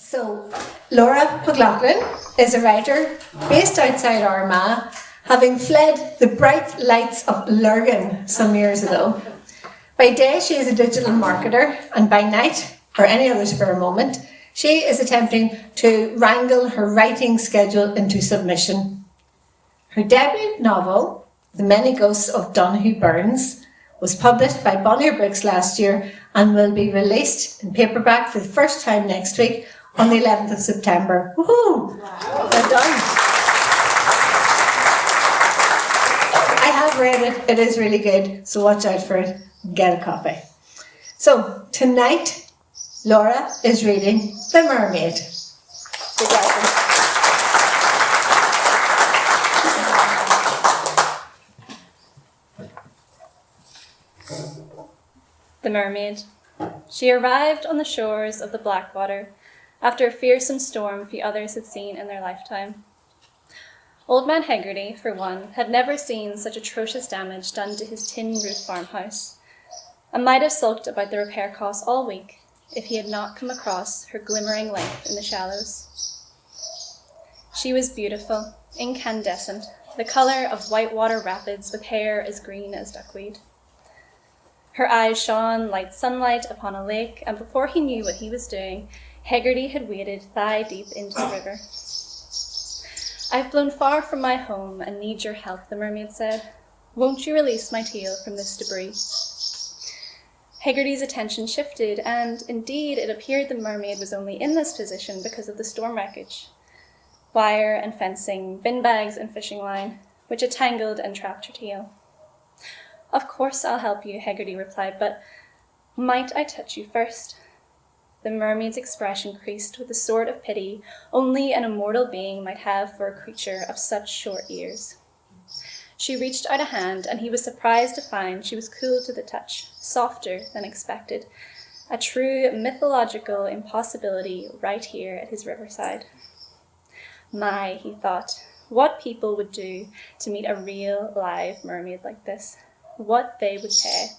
So, Laura McLoughlin is a writer based outside Armagh, having fled the bright lights of Lurgan some years ago. By day, she is a digital marketer, and by night, or any other spare moment, she is attempting to wrangle her writing schedule into submission. Her debut novel, The Many Ghosts of Donahue Burns, was published by Bonnier Books last year and will be released in paperback for the first time next week on the 11th of September. Woohoo! Wow. Well done. I have read it. It is really good, so watch out for it. Get a copy. So, tonight, Laura is reading The Mermaid. Big welcome. The Mermaid. She arrived on the shores of the Blackwater after a fearsome storm few others had seen in their lifetime. Old Man Hegarty, for one, had never seen such atrocious damage done to his tin-roof farmhouse, and might have sulked about the repair costs all week if he had not come across her glimmering length in the shallows. She was beautiful, incandescent, the colour of whitewater rapids with hair as green as duckweed. Her eyes shone like sunlight upon a lake, and before he knew what he was doing, Hegarty had waded thigh-deep into the river. "I've blown far from my home and need your help," the mermaid said. "Won't you release my tail from this debris?" Hegarty's attention shifted, and indeed it appeared the mermaid was only in this position because of the storm wreckage. Wire and fencing, bin bags and fishing line, which had tangled and trapped her tail. "Of course I'll help you," Hegarty replied, "but might I touch you first?" The mermaid's expression creased with the sort of pity only an immortal being might have for a creature of such short years. She reached out a hand, and he was surprised to find she was cool to the touch, softer than expected, a true mythological impossibility right here at his riverside. My, he thought, what people would do to meet a real, live mermaid like this. What they would pay.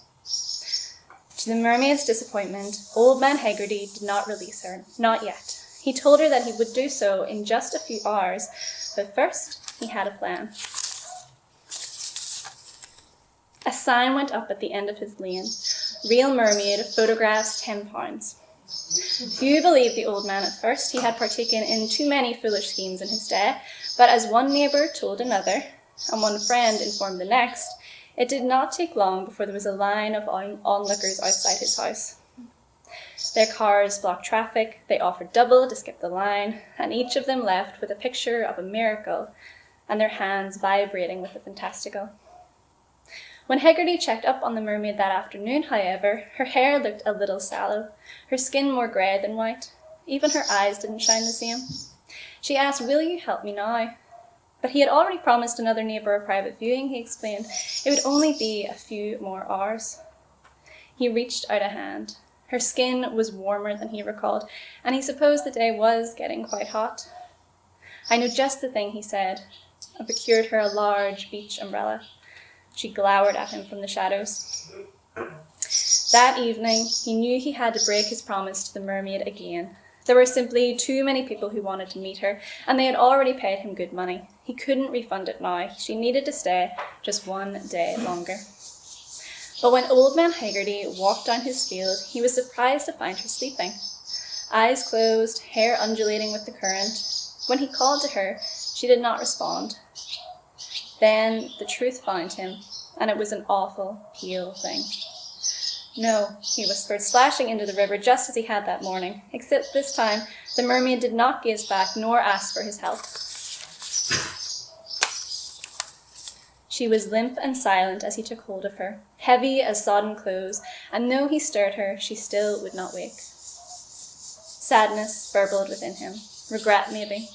To the mermaid's disappointment, Old Man Hegarty did not release her, not yet. He told her that he would do so in just a few hours, but first he had a plan. A sign went up at the end of his lane. Real mermaid, photographs £10. Few believed the old man at first. He had partaken in too many foolish schemes in his day, but as one neighbour told another, and one friend informed the next, it did not take long before there was a line of onlookers outside his house. Their cars blocked traffic, they offered double to skip the line, and each of them left with a picture of a miracle and their hands vibrating with the fantastical. When Hegarty checked up on the mermaid that afternoon, however, her hair looked a little sallow, her skin more grey than white. Even her eyes didn't shine the same. She asked, "Will you help me now?" But he had already promised another neighbour a private viewing, he explained. It would only be a few more hours. He reached out a hand. Her skin was warmer than he recalled, and he supposed the day was getting quite hot. "I know just the thing," he said, and procured her a large beach umbrella. She glowered at him from the shadows. That evening, he knew he had to break his promise to the mermaid again. There were simply too many people who wanted to meet her, and they had already paid him good money. He couldn't refund it now. She needed to stay just one day longer. But when Old Man Hegarty walked down his field, he was surprised to find her sleeping. Eyes closed, hair undulating with the current. When he called to her, she did not respond. Then the truth found him, and it was an awful, pale thing. "No," he whispered, splashing into the river just as he had that morning, except this time the mermaid did not gaze back nor ask for his help. She was limp and silent as he took hold of her, heavy as sodden clothes, and though he stirred her, she still would not wake. Sadness burbled within him, regret maybe.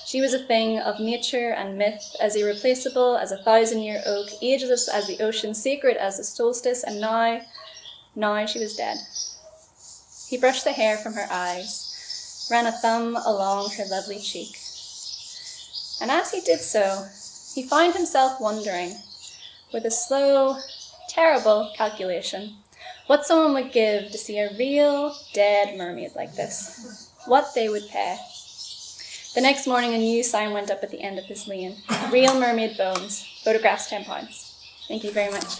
She was a thing of nature and myth, as irreplaceable as a 1,000-year oak, ageless as the ocean, sacred as the solstice, and now she was dead. He brushed the hair from her eyes, ran a thumb along her lovely cheek. And as he did so, he found himself wondering, with a slow, terrible calculation, what someone would give to see a real, dead mermaid like this. what they would pay. The next morning, a new sign went up at the end of his lane. Real mermaid bones. Photographs £10. Thank you very much.